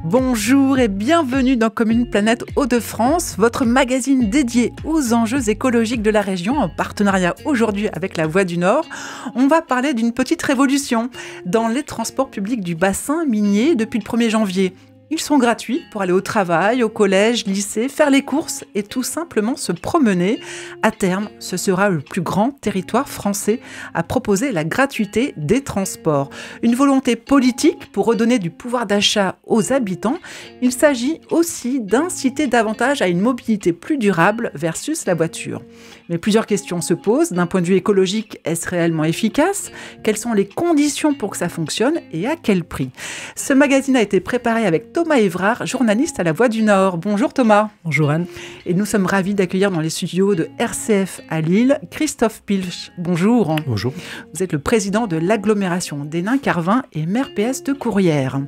Bonjour et bienvenue dans Commune Planète Hauts-de-France, votre magazine dédié aux enjeux écologiques de la région, en partenariat aujourd'hui avec la Voix du Nord. On va parler d'une petite révolution dans les transports publics du bassin minier depuis le 1er janvier. Ils sont gratuits pour aller au travail, au collège, lycée, faire les courses et tout simplement se promener. À terme, ce sera le plus grand territoire français à proposer la gratuité des transports. Une volonté politique pour redonner du pouvoir d'achat aux habitants. Il s'agit aussi d'inciter davantage à une mobilité plus durable versus la voiture. Mais plusieurs questions se posent. D'un point de vue écologique, est-ce réellement efficace ? Quelles sont les conditions pour que ça fonctionne et à quel prix ? Ce magazine a été préparé avec Thomas Évrard, journaliste à la Voix du Nord. Bonjour Thomas. Bonjour Anne. Et nous sommes ravis d'accueillir dans les studios de RCF à Lille, Christophe Pilch. Bonjour. Bonjour. Vous êtes le président de l'agglomération d'Hénin-Carvin et maire PS de Courrières.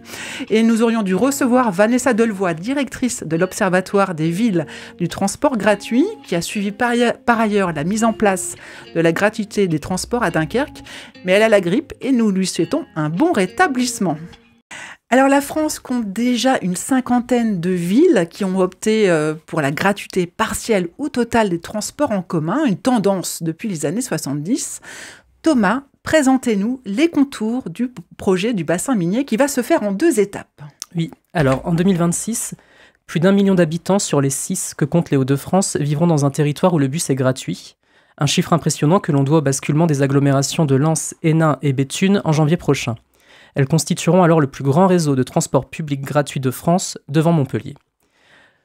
Et nous aurions dû recevoir Vanessa Delevoye, directrice de l'Observatoire des villes du transport gratuit, qui a suivi par ailleurs la mise en place de la gratuité des transports à Dunkerque. Mais elle a la grippe et nous lui souhaitons un bon rétablissement. Alors la France compte déjà une 50aine de villes qui ont opté pour la gratuité partielle ou totale des transports en commun, une tendance depuis les années 70. Thomas, présentez-nous les contours du projet du bassin minier qui va se faire en 2 étapes. Oui, alors en 2026, plus d'1 million d'habitants sur les 6 que comptent les Hauts-de-France vivront dans un territoire où le bus est gratuit. Un chiffre impressionnant que l'on doit au basculement des agglomérations de Lens, Hénin et Béthune en janvier prochain. Elles constitueront alors le plus grand réseau de transport public gratuit de France devant Montpellier.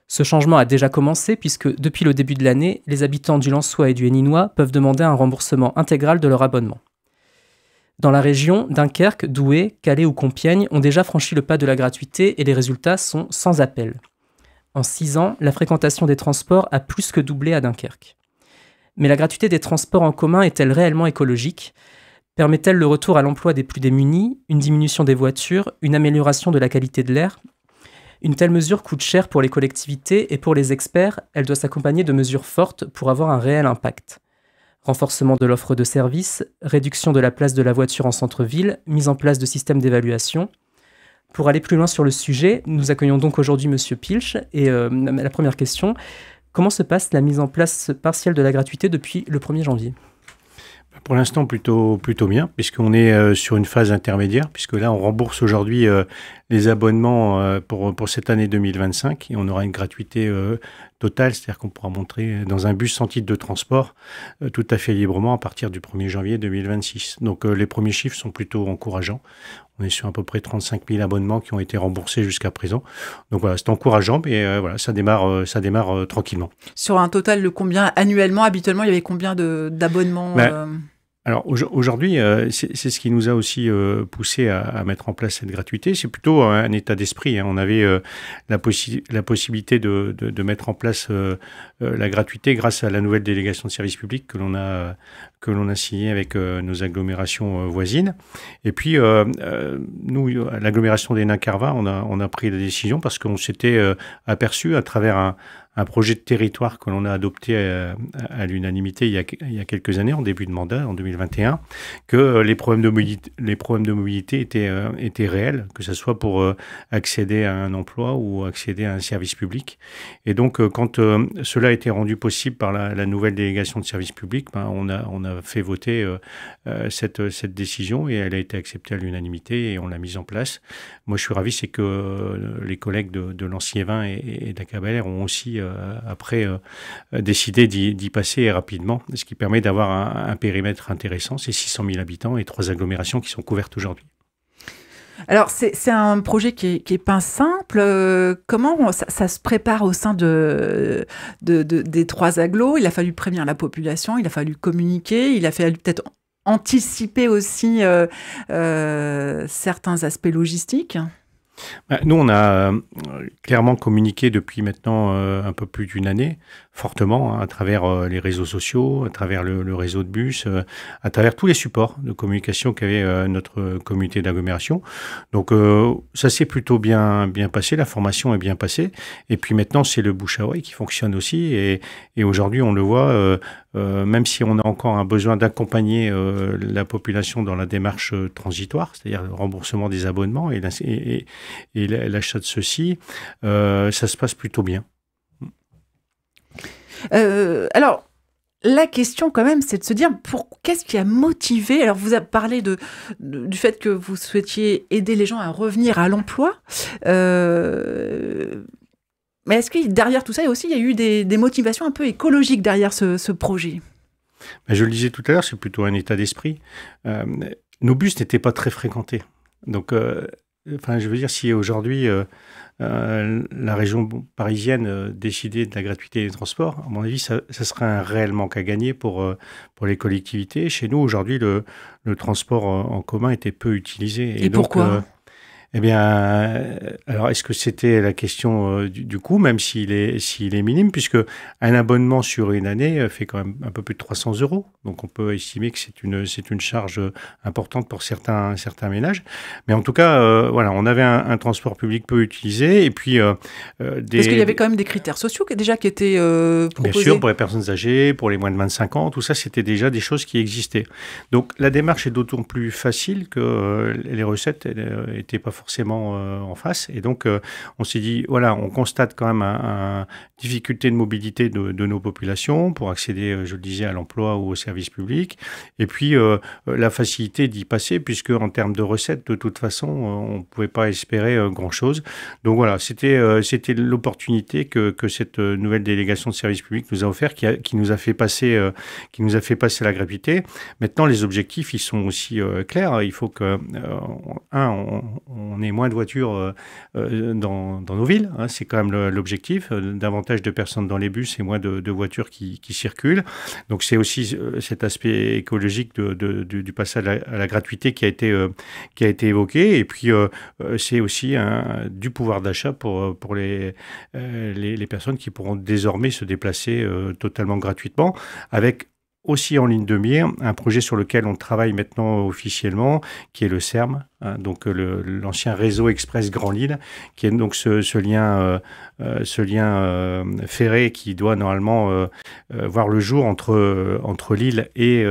Ce changement a déjà commencé puisque depuis le début de l'année, les habitants du Lensois et du Héninois peuvent demander un remboursement intégral de leur abonnement. Dans la région, Dunkerque, Douai, Calais ou Compiègne ont déjà franchi le pas de la gratuité et les résultats sont sans appel. En 6 ans, la fréquentation des transports a plus que doublé à Dunkerque. Mais la gratuité des transports en commun est-elle réellement écologique ? Permet-elle le retour à l'emploi des plus démunis, une diminution des voitures, une amélioration de la qualité de l'air ? Une telle mesure coûte cher pour les collectivités et pour les experts, elle doit s'accompagner de mesures fortes pour avoir un réel impact. Renforcement de l'offre de services, réduction de la place de la voiture en centre-ville, mise en place de systèmes d'évaluation. Pour aller plus loin sur le sujet, nous accueillons donc aujourd'hui Monsieur Pilch. Et la première question, comment se passe la mise en place partielle de la gratuité depuis le 1er janvier ? Pour l'instant, plutôt bien, puisqu'on est sur une phase intermédiaire, puisque là, on rembourse aujourd'hui les abonnements pour cette année 2025, et on aura une gratuité totale, c'est-à-dire qu'on pourra monter dans un bus sans titre de transport tout à fait librement à partir du 1er janvier 2026. Donc les premiers chiffres sont plutôt encourageants. On est sur à peu près 35 000 abonnements qui ont été remboursés jusqu'à présent. Donc voilà, c'est encourageant, mais voilà, ça démarre tranquillement. Sur un total de combien annuellement, habituellement, il y avait combien d'abonnements Alors aujourd'hui, c'est ce qui nous a aussi poussé à mettre en place cette gratuité. C'est plutôt un état d'esprit. Hein. On avait la possibilité de mettre en place la gratuité grâce à la nouvelle délégation de service public que l'on a signée avec nos agglomérations voisines. Et puis, nous, à l'agglomération d'Hénin-Carvin, on a pris la décision parce qu'on s'était aperçu à travers un projet de territoire que l'on a adopté à l'unanimité il y a quelques années, en début de mandat, en 2021, que les problèmes de mobilité étaient réels, que ce soit pour accéder à un emploi ou accéder à un service public. Et donc, quand cela a été rendu possible par la nouvelle délégation de service public, on a fait voter cette décision et elle a été acceptée à l'unanimité et on l'a mise en place. Moi, je suis ravi, c'est que les collègues de Lancy-Évin et d'Accabaler ont aussi après décidé d'y passer rapidement, ce qui permet d'avoir un périmètre intéressant. C'est 600 000 habitants et 3 agglomérations qui sont couvertes aujourd'hui. Alors, c'est un projet qui est pas simple. Comment ça se prépare au sein des 3 agglos ? Il a fallu prévenir la population, il a fallu communiquer, il a fallu peut-être anticiper aussi certains aspects logistiques. Nous, on a clairement communiqué depuis maintenant un peu plus d'1 année, fortement, à travers les réseaux sociaux, à travers le réseau de bus, à travers tous les supports de communication qu'avait notre communauté d'agglomération. Donc ça s'est plutôt bien passé, la formation est bien passée. Et puis maintenant, c'est le bouche à oreille qui fonctionne aussi. Et aujourd'hui, on le voit, même si on a encore un besoin d'accompagner la population dans la démarche transitoire, c'est-à-dire le remboursement des abonnements et l'achat de ceux-ci, ça se passe plutôt bien. Alors, la question quand même, c'est de se dire, qu'est-ce qui a motivé? Alors, vous avez parlé du fait que vous souhaitiez aider les gens à revenir à l'emploi. Mais est-ce que derrière tout ça, il y a eu des motivations un peu écologiques derrière ce projet? Je le disais tout à l'heure, c'est plutôt un état d'esprit. Nos bus n'étaient pas très fréquentés. Donc, je veux dire, si aujourd'hui la région parisienne décidait de la gratuité des transports, à mon avis, ça serait un réel manque à gagner pour les collectivités. Chez nous, aujourd'hui, le transport en commun était peu utilisé. Et donc, pourquoi eh bien, alors est-ce que c'était la question du coût, même s'il est minime, puisque un abonnement sur une année fait quand même un peu plus de 300 €. Donc on peut estimer que c'est une charge importante pour certains ménages. Mais en tout cas, voilà, on avait un transport public peu utilisé, et puis parce qu'il y avait quand même des critères sociaux qui étaient proposés. Bien sûr, pour les personnes âgées, pour les moins de 25 ans, tout ça, c'était déjà des choses qui existaient. Donc la démarche est d'autant plus facile que les recettes n'étaient pas forcément en face. Et donc, on s'est dit, voilà, on constate quand même une difficulté de mobilité de nos populations pour accéder, je le disais, à l'emploi ou aux services publics. Et puis, la facilité d'y passer, puisque en termes de recettes, de toute façon, on ne pouvait pas espérer grand-chose. Donc voilà, c'était l'opportunité que cette nouvelle délégation de services publics nous a offert, qui nous a fait passer la gratuité. Maintenant, les objectifs, ils sont aussi clairs. Il faut que, on ait moins de voitures dans nos villes. Hein, c'est quand même l'objectif. Davantage de personnes dans les bus et moins de voitures qui circulent. Donc, c'est aussi cet aspect écologique du passage à la gratuité qui a été évoqué. Et puis, c'est aussi du pouvoir d'achat pour les personnes qui pourront désormais se déplacer totalement gratuitement, avec aussi en ligne de mire un projet sur lequel on travaille maintenant officiellement, qui est le CERM, hein, donc l'ancien réseau express Grand Lille, qui est donc ce lien ferré qui doit normalement voir le jour entre Lille et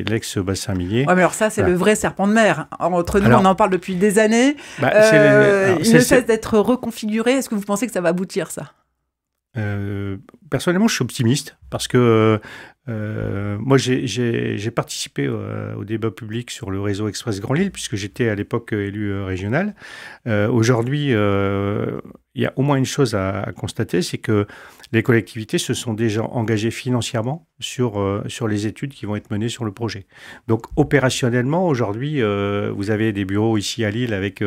l'ex-bassin minier. Ouais, mais alors ça, c'est le vrai serpent de mer. Entre nous, on en parle depuis des années. Il ne cesse d'être reconfiguré. Est-ce que vous pensez que ça va aboutir, ça ? Personnellement, je suis optimiste parce que moi, j'ai participé au débat public sur le réseau Express Grand Lille puisque j'étais à l'époque élu régional. Aujourd'hui, il y a au moins une chose à constater, c'est que les collectivités se sont déjà engagées financièrement sur les études qui vont être menées sur le projet. Donc opérationnellement, aujourd'hui, vous avez des bureaux ici à Lille avec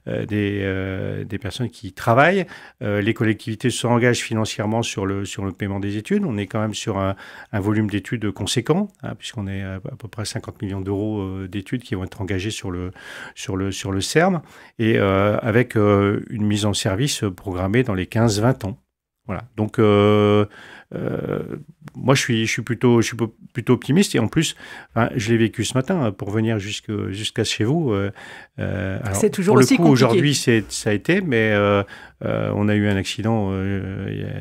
des personnes qui travaillent. Les collectivités se engagent financièrement sur le paiement des études. On est quand même sur un volume d'études conséquent, hein, puisqu'on est à peu près 50 millions d'euros d'études qui vont être engagées sur le CERM, et avec une mise en service programmée dans les 15-20 ans. Voilà. Donc, moi, je suis plutôt optimiste. Et en plus, je l'ai vécu ce matin pour venir jusqu'à chez vous. C'est toujours pour le aussi coup, compliqué. Aujourd'hui, ça a été, mais on a eu un accident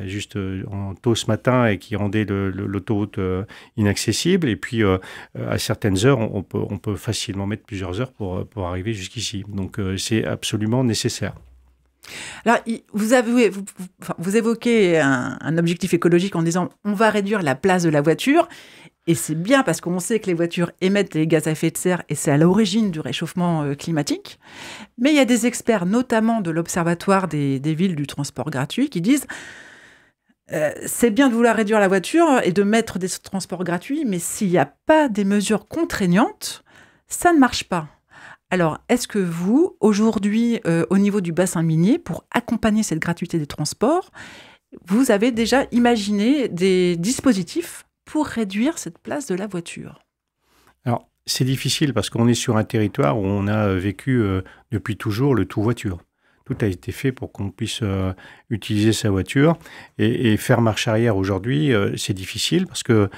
juste tôt ce matin et qui rendait l'autoroute inaccessible. Et puis, à certaines heures, on peut facilement mettre plusieurs heures pour arriver jusqu'ici. Donc, c'est absolument nécessaire. Alors, vous évoquez un objectif écologique en disant on va réduire la place de la voiture. Et c'est bien parce qu'on sait que les voitures émettent des gaz à effet de serre et c'est à l'origine du réchauffement climatique. Mais il y a des experts, notamment de l'Observatoire des villes du transport gratuit, qui disent c'est bien de vouloir réduire la voiture et de mettre des transports gratuits, mais s'il n'y a pas des mesures contraignantes, ça ne marche pas. Alors, est-ce que vous, aujourd'hui, au niveau du bassin minier, pour accompagner cette gratuité des transports, vous avez déjà imaginé des dispositifs pour réduire cette place de la voiture ? Alors, c'est difficile parce qu'on est sur un territoire où on a vécu depuis toujours le tout-voiture. Tout a été fait pour qu'on puisse utiliser sa voiture et faire marche arrière aujourd'hui, c'est difficile parce que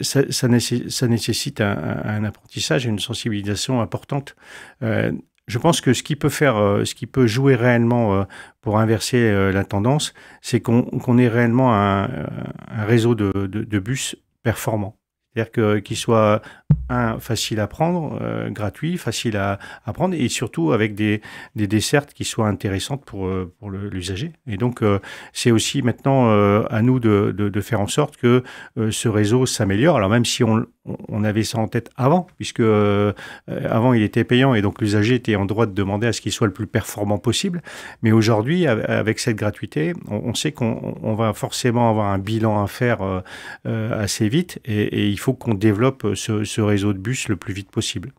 ça nécessite un apprentissage et une sensibilisation importante. Je pense que ce qui peut jouer réellement pour inverser la tendance, c'est qu'on ait réellement un réseau de bus performant. C'est-à-dire qu'il soit facile à prendre, gratuit, facile à prendre, et surtout avec des dessertes qui soient intéressantes pour l'usager. Et donc, c'est aussi maintenant à nous de faire en sorte que ce réseau s'améliore. Alors même si on avait ça en tête avant, puisque avant il était payant et donc l'usager était en droit de demander à ce qu'il soit le plus performant possible. Mais aujourd'hui, avec cette gratuité, on sait qu'on va forcément avoir un bilan à faire assez vite, et il faut qu'on développe ce réseau de bus le plus vite possible.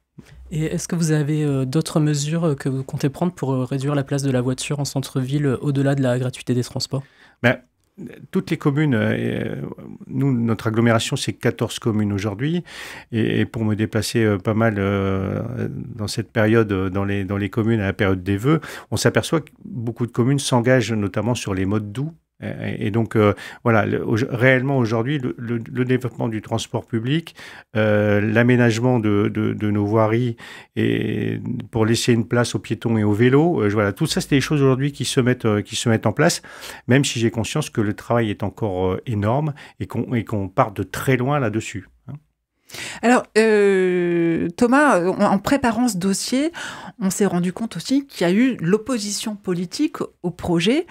Et est-ce que vous avez d'autres mesures que vous comptez prendre pour réduire la place de la voiture en centre-ville au-delà de la gratuité des transports? Toutes les communes, nous, notre agglomération, c'est 14 communes aujourd'hui. Et pour me déplacer pas mal dans cette période, dans les communes, à la période des vœux, on s'aperçoit que beaucoup de communes s'engagent notamment sur les modes doux. Et donc, voilà, réellement aujourd'hui, le développement du transport public, l'aménagement de nos voiries et pour laisser une place aux piétons et aux vélos, voilà, tout ça, c'est des choses aujourd'hui qui se mettent en place, même si j'ai conscience que le travail est encore énorme et qu'on part de très loin là-dessus. Alors, Thomas, en préparant ce dossier, on s'est rendu compte aussi qu'il y a eu l'opposition politique au projet.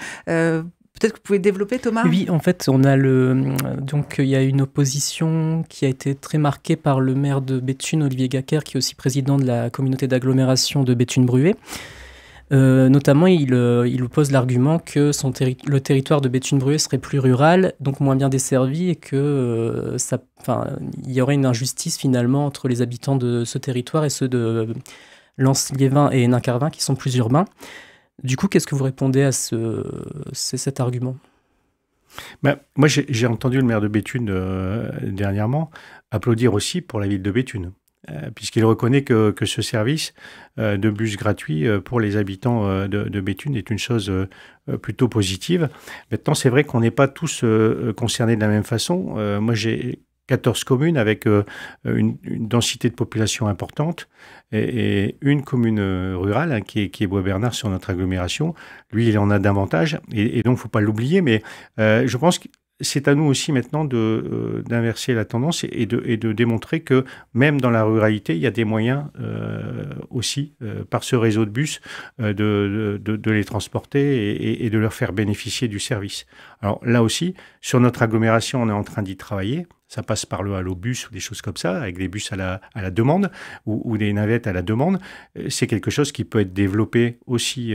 Peut-être que vous pouvez développer, Thomas? Oui, en fait, donc il y a une opposition qui a été très marquée par le maire de Béthune, Olivier Gacquer, qui est aussi président de la communauté d'agglomération de Béthune-Bruay. Notamment, il oppose l'argument que le territoire de Béthune-Bruay serait plus rural, donc moins bien desservi, et que il y aurait une injustice finalement entre les habitants de ce territoire et ceux de Lens-Liévin et Hénin-Carvin, qui sont plus urbains. Du coup, qu'est-ce que vous répondez à cet argument? Moi, j'ai entendu le maire de Béthune dernièrement applaudir aussi pour la ville de Béthune, puisqu'il reconnaît que ce service de bus gratuit pour les habitants de Béthune est une chose plutôt positive. Maintenant, c'est vrai qu'on n'est pas tous concernés de la même façon. Moi, j'ai 14 communes avec une densité de population importante et une commune rurale hein, qui est Bois-Bernard sur notre agglomération. Lui, il en a davantage et donc il ne faut pas l'oublier. Mais je pense que c'est à nous aussi maintenant d'inverser la tendance et de démontrer que même dans la ruralité, il y a des moyens aussi, par ce réseau de bus, de les transporter et de leur faire bénéficier du service. Alors là aussi, sur notre agglomération, on est en train d'y travailler. Ça passe par le Hallobus ou des choses comme ça, avec des bus à la demande ou des navettes à la demande. C'est quelque chose qui peut être développé aussi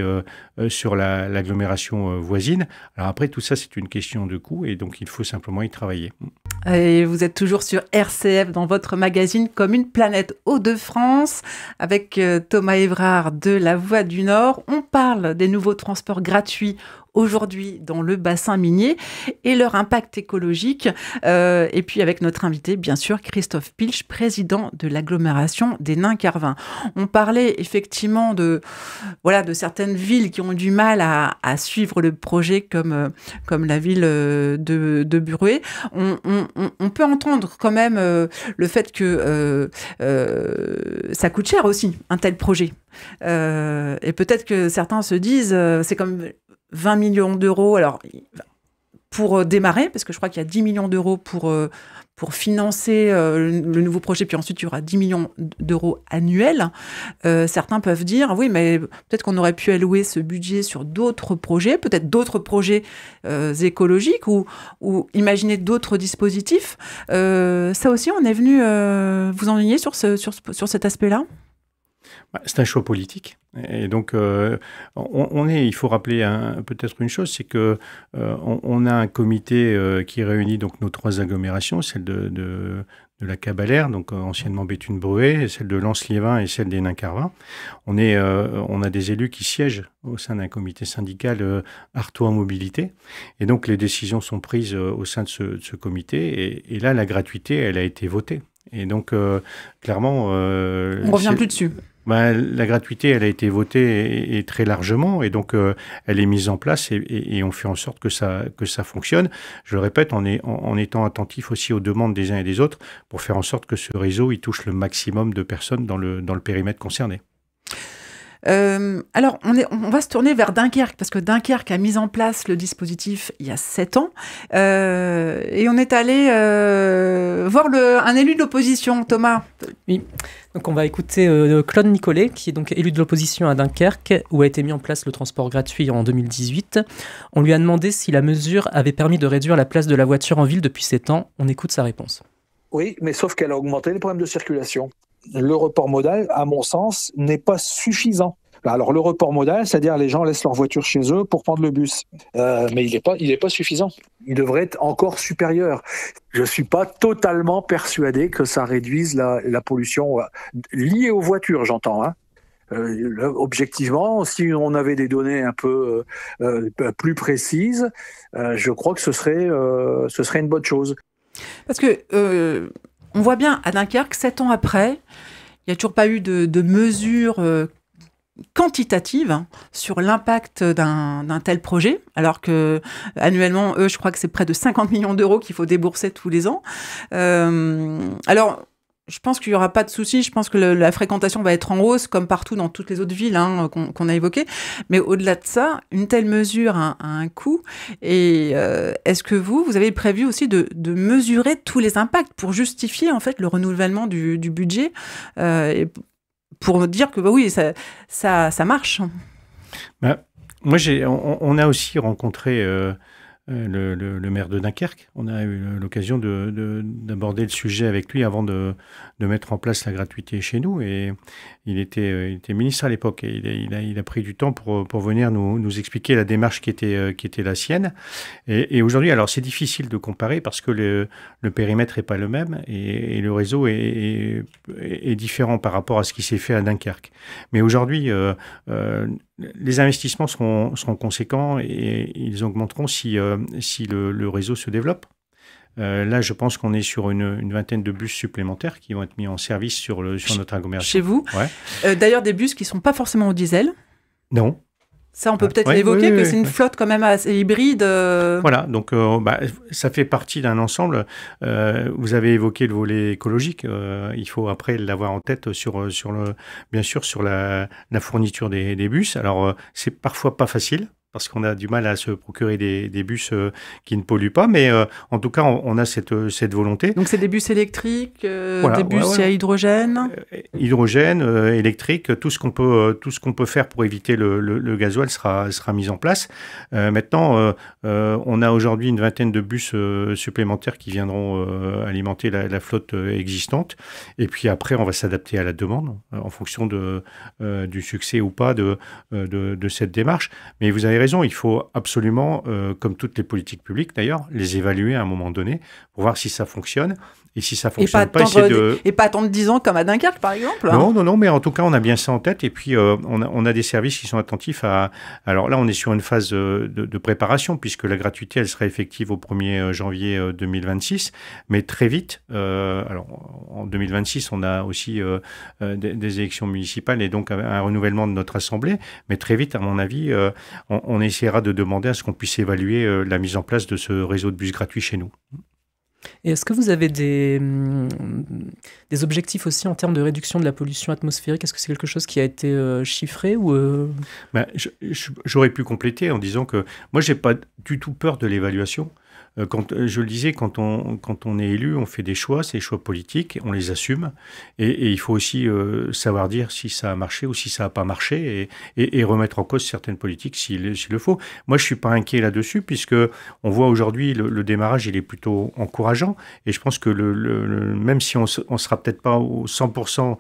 sur l'agglomération voisine. Alors après, tout ça, c'est une question de coût et donc il faut simplement y travailler. Et vous êtes toujours sur RCF dans votre magazine Comme une planète Hauts-de-France avec Thomas Évrard de La Voix du Nord. On parle des nouveaux transports gratuits aujourd'hui dans le bassin minier et leur impact écologique. Et puis avec notre invité, bien sûr, Christophe Pilch, président de l'agglomération d'Hénin-Carvin. On parlait effectivement de certaines villes qui ont du mal à suivre le projet comme la ville de Bruay. On peut entendre quand même le fait que ça coûte cher aussi, un tel projet. Et peut-être que certains se disent, c'est comme 20 millions d'euros, alors pour démarrer, parce que je crois qu'il y a 10 millions d'euros pour financer le nouveau projet, puis ensuite il y aura 10 millions d'euros annuels. Certains peuvent dire, oui, mais peut-être qu'on aurait pu allouer ce budget sur d'autres projets, peut-être d'autres projets écologiques ou imaginer d'autres dispositifs. Ça aussi, on est venu vous enligner sur cet aspect-là? C'est un choix politique. Et donc, il faut rappeler peut-être une chose, c'est que on a un comité qui réunit donc nos 3 agglomérations, celle de la Cabalère, donc anciennement Béthune-Bruay, celle de Lens-Liévin et celle d'Hénin-Carvin. On a des élus qui siègent au sein d'un comité syndical Artois Mobilité. Et donc, les décisions sont prises au sein de ce comité. Et là, la gratuité, elle a été votée. Et donc, clairement... on ne revient plus dessus. La gratuité, elle a été votée et très largement, et donc elle est mise en place et on fait en sorte que ça fonctionne. Je le répète, en étant attentif aussi aux demandes des uns et des autres pour faire en sorte que ce réseau il touche le maximum de personnes dans le périmètre concerné. Alors, on va se tourner vers Dunkerque, parce que Dunkerque a mis en place le dispositif il y a 7 ans. Et on est allé voir un élu de l'opposition, Thomas. Oui, donc on va écouter Claude Nicollet, qui est donc élu de l'opposition à Dunkerque, où a été mis en place le transport gratuit en 2018. On lui a demandé si la mesure avait permis de réduire la place de la voiture en ville depuis 7 ans. On écoute sa réponse. Oui, mais sauf qu'elle a augmenté les problèmes de circulation. Le report modal, à mon sens, n'est pas suffisant. Alors le report modal, c'est-à-dire les gens laissent leur voiture chez eux pour prendre le bus. Mais il est pas suffisant. Il devrait être encore supérieur. Je suis pas totalement persuadé que ça réduise la pollution liée aux voitures, j'entends. Hein. Objectivement, si on avait des données un peu plus précises, je crois que ce serait une bonne chose. Parce que on voit bien à Dunkerque, 7 ans après, il n'y a toujours pas eu de mesures quantitatives sur l'impact d'un tel projet, alors que annuellement, je crois que c'est près de 50 millions d'euros qu'il faut débourser tous les ans. Alors, je pense qu'il n'y aura pas de souci. Je pense que la fréquentation va être en hausse, comme partout dans toutes les autres villes qu'on a évoquées. Mais au-delà de ça, une telle mesure a un coût. Et est-ce que vous avez prévu aussi de mesurer tous les impacts pour justifier en fait le renouvellement du budget et pour dire que oui, ça marche? Moi, on a aussi rencontré le maire de Dunkerque. On a eu l'occasion d'aborder le sujet avec lui avant de mettre en place la gratuité chez nous. Et il était ministre à l'époque. Et il a pris du temps pour venir nous expliquer la démarche qui était la sienne. Et aujourd'hui, alors c'est difficile de comparer parce que le périmètre n'est pas le même et le réseau est différent par rapport à ce qui s'est fait à Dunkerque. Mais aujourd'hui, les investissements seront conséquents et ils augmenteront si le réseau se développe. Là, je pense qu'on est sur une vingtaine de bus supplémentaires qui vont être mis en service sur notre agglomération. Chez vous, ouais. D'ailleurs, des bus qui ne sont pas forcément au diesel. Non. Ça, on peut peut-être l'évoquer, que c'est une flotte quand même assez hybride. Voilà, donc ça fait partie d'un ensemble. Vous avez évoqué le volet écologique. Il faut après l'avoir en tête bien sûr sur la fourniture des bus. Alors, c'est parfois pas facile, parce qu'on a du mal à se procurer des bus qui ne polluent pas, mais en tout cas, on a cette volonté. Donc, c'est des bus électriques, des bus à hydrogène hydrogène, électrique, tout ce qu'on peut faire pour éviter le gasoil sera mis en place. Maintenant, on a aujourd'hui une vingtaine de bus supplémentaires qui viendront alimenter la flotte existante. Et puis après, on va s'adapter à la demande en fonction du succès ou pas de cette démarche. Mais vous avez raison, il faut absolument, comme toutes les politiques publiques d'ailleurs, les évaluer à un moment donné pour voir si ça fonctionne. Et si ça fonctionne pas, et pas attendre 10 ans comme à Dunkerque, par exemple. Non, mais en tout cas, on a bien ça en tête. Et puis, on a des services qui sont attentifs à... Alors là, on est sur une phase de préparation, puisque la gratuité, elle sera effective au 1er janvier 2026. Mais très vite, alors en 2026, on a aussi des élections municipales et donc un renouvellement de notre Assemblée. Mais très vite, à mon avis, on essaiera de demander à ce qu'on puisse évaluer la mise en place de ce réseau de bus gratuits chez nous. Et est-ce que vous avez des objectifs aussi en termes de réduction de la pollution atmosphérique? Est-ce que c'est quelque chose qui a été chiffré ou J'aurais pu compléter en disant que moi, j'ai pas du tout peur de l'évaluation. Quand je le disais, quand on est élu, on fait des choix, c'est des choix politiques, on les assume, et il faut aussi savoir dire si ça a marché ou si ça n'a pas marché, et remettre en cause certaines politiques s'il le faut. Moi, je suis pas inquiet là-dessus, puisque on voit aujourd'hui le démarrage, il est plutôt encourageant, et je pense que même si on sera peut-être pas au 100%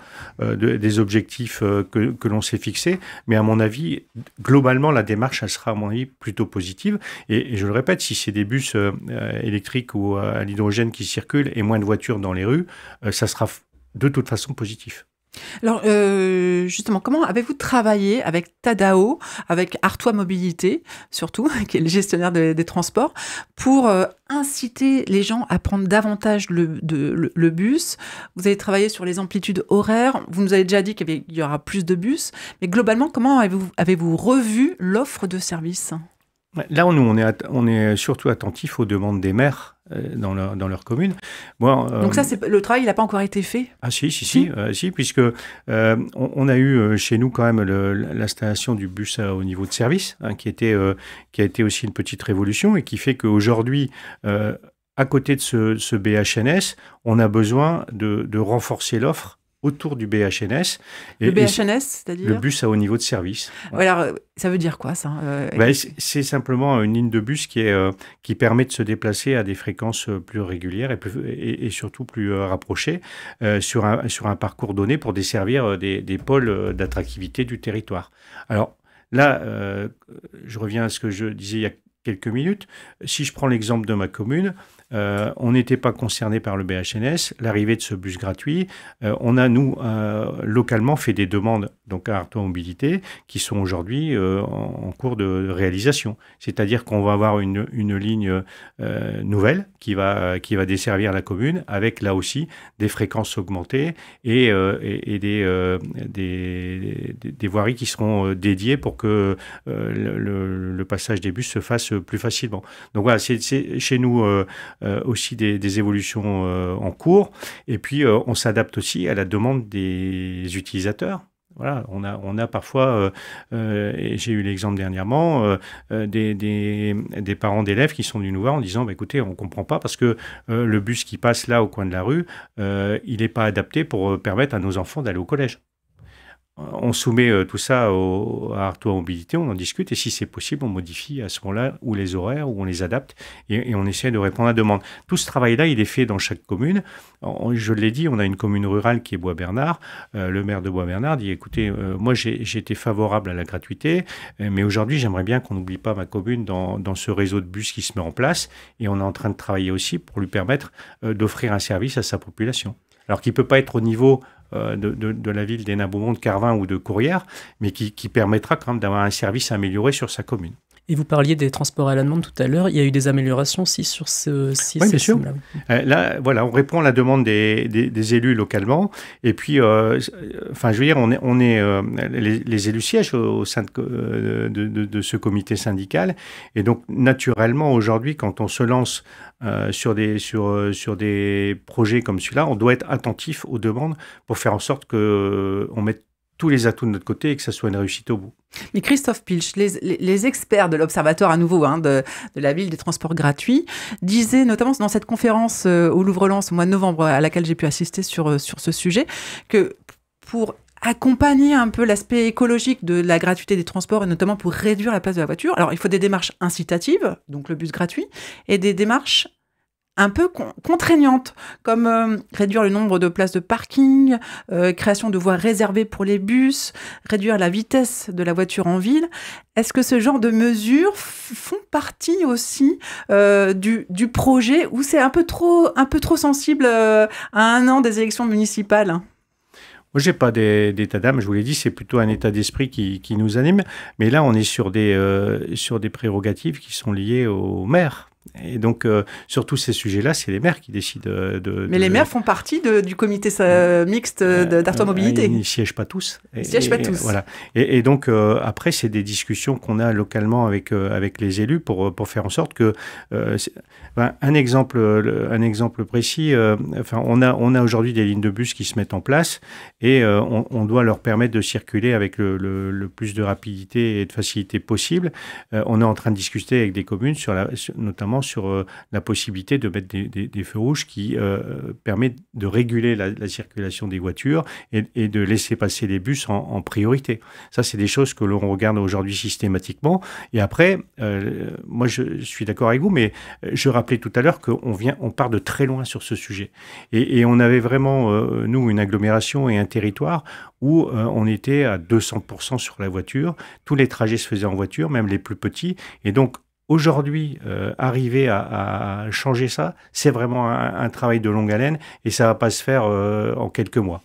des objectifs que l'on s'est fixés, mais à mon avis, globalement, la démarche, elle sera à mon avis plutôt positive, et je le répète, si c'est des bus électriques ou à l'hydrogène qui circulent et moins de voitures dans les rues, ça sera de toute façon positif. Alors, justement, comment avez-vous travaillé avec Tadao, avec Artois Mobilité, surtout, qui est le gestionnaire des transports, pour inciter les gens à prendre davantage le bus? Vous avez travaillé sur les amplitudes horaires. Vous nous avez déjà dit qu'il y aura plus de bus. Mais globalement, comment avez-vous revu l'offre de services? Là, nous, on est surtout attentif aux demandes des maires dans leur commune. Moi, donc ça, le travail, il n'a pas encore été fait? Ah si, puisque on a eu chez nous quand même l'installation du bus au niveau de service, hein, qui a été aussi une petite révolution et qui fait qu'aujourd'hui, à côté de ce BHNS, on a besoin de renforcer l'offre autour du BHNS. Le BHNS, c'est-à-dire? Le bus à haut niveau de service. Alors, ça veut dire quoi, ça? C'est simplement une ligne de bus qui permet de se déplacer à des fréquences plus régulières et surtout plus rapprochées sur un parcours donné pour desservir des pôles d'attractivité du territoire. Alors là, je reviens à ce que je disais il y a quelques minutes. Si je prends l'exemple de ma commune, on n'était pas concerné par le BHNS, l'arrivée de ce bus gratuit. On a, nous, localement fait des demandes donc à Artois Mobilité qui sont aujourd'hui en cours de réalisation. C'est-à-dire qu'on va avoir une ligne nouvelle qui va desservir la commune avec là aussi des fréquences augmentées et des voiries qui seront dédiées pour que le passage des bus se fasse plus facilement. Donc voilà, c'est chez nous aussi des évolutions en cours. Et puis, on s'adapte aussi à la demande des utilisateurs. Voilà, on a parfois, et j'ai eu l'exemple dernièrement, des parents d'élèves qui sont venus nous voir en disant écoutez, on ne comprend pas parce que le bus qui passe là au coin de la rue, il n'est pas adapté pour permettre à nos enfants d'aller au collège. On soumet tout ça à Artois Mobilité, on en discute et si c'est possible, on modifie à ce moment-là ou les horaires ou on les adapte et on essaie de répondre à la demande. Tout ce travail-là, il est fait dans chaque commune. Je l'ai dit, on a une commune rurale qui est Bois-Bernard. Le maire de Bois-Bernard dit écoutez, moi j'ai été favorable à la gratuité, mais aujourd'hui j'aimerais bien qu'on n'oublie pas ma commune dans ce réseau de bus qui se met en place et on est en train de travailler aussi pour lui permettre d'offrir un service à sa population. Alors qu'il ne peut pas être au niveau de la ville d'Hénin-Beaumont, de Carvin ou de Courrières, mais qui permettra quand même d'avoir un service amélioré sur sa commune. Et vous parliez des transports à la demande tout à l'heure. Il y a eu des améliorations aussi sur ce système. Oui, bien sûr. Là, voilà, on répond à la demande des élus localement. Et puis, enfin, je veux dire, les élus siègent au sein de ce comité syndical. Et donc, naturellement, aujourd'hui, quand on se lance sur des projets comme celui-là, on doit être attentif aux demandes pour faire en sorte qu'on mette tous les atouts de notre côté et que ça soit une réussite au bout. Mais Christophe Pilch, les experts de l'Observatoire à nouveau de la ville des transports gratuits disaient, notamment dans cette conférence au Louvre-Lens au mois de novembre à laquelle j'ai pu assister sur ce sujet, que pour accompagner un peu l'aspect écologique de la gratuité des transports et notamment pour réduire la place de la voiture, alors il faut des démarches incitatives, donc le bus gratuit, et des démarches un peu contraignantes, comme réduire le nombre de places de parking, création de voies réservées pour les bus, réduire la vitesse de la voiture en ville. Est-ce que ce genre de mesures font partie aussi du projet ou c'est un peu trop sensible à un an des élections municipales ? Moi, je n'ai pas d'état d'âme, je vous l'ai dit, c'est plutôt un état d'esprit qui nous anime. Mais là, on est sur des prérogatives qui sont liées aux maires. Et donc, sur tous ces sujets-là, c'est les maires qui décident Mais les maires font partie du comité mixte d'Artois Mobilité. Ils ne siègent pas tous. Ils ne siègent pas tous. Voilà. Et donc, après, c'est des discussions qu'on a localement avec les élus pour faire en sorte que... un exemple précis, on a aujourd'hui des lignes de bus qui se mettent en place et on doit leur permettre de circuler avec le plus de rapidité et de facilité possible. On est en train de discuter avec des communes notamment sur la possibilité de mettre des feux rouges qui permettent de réguler la circulation des voitures et de laisser passer les bus en priorité. Ça, c'est des choses que l'on regarde aujourd'hui systématiquement. Et après, moi, je suis d'accord avec vous, mais je rappelais tout à l'heure qu'on part de très loin sur ce sujet. Et on avait vraiment, nous, une agglomération et un territoire où on était à 200% sur la voiture. Tous les trajets se faisaient en voiture, même les plus petits. Et donc, aujourd'hui, arriver à changer ça, c'est vraiment un travail de longue haleine et ça ne va pas se faire en quelques mois.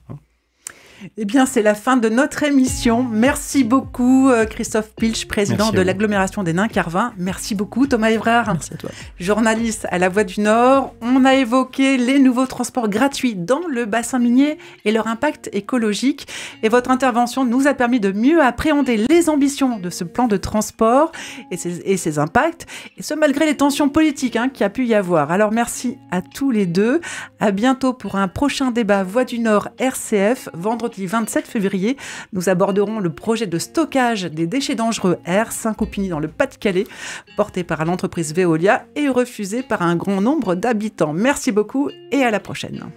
Eh bien, c'est la fin de notre émission. Merci beaucoup, Christophe Pilch, président de l'agglomération des Nains-Carvin. Merci beaucoup, Thomas Evrard. Merci à toi. Journaliste à La Voix du Nord. On a évoqué les nouveaux transports gratuits dans le bassin minier et leur impact écologique. Et votre intervention nous a permis de mieux appréhender les ambitions de ce plan de transport et ses impacts. Et ce, malgré les tensions politiques qu'il y a pu y avoir. Alors, merci à tous les deux. À bientôt pour un prochain débat Voix du Nord RCF, vendredi 27 février. Nous aborderons le projet de stockage des déchets dangereux à Saint-Coupigny dans le Pas-de-Calais, porté par l'entreprise Veolia et refusé par un grand nombre d'habitants. Merci beaucoup et à la prochaine.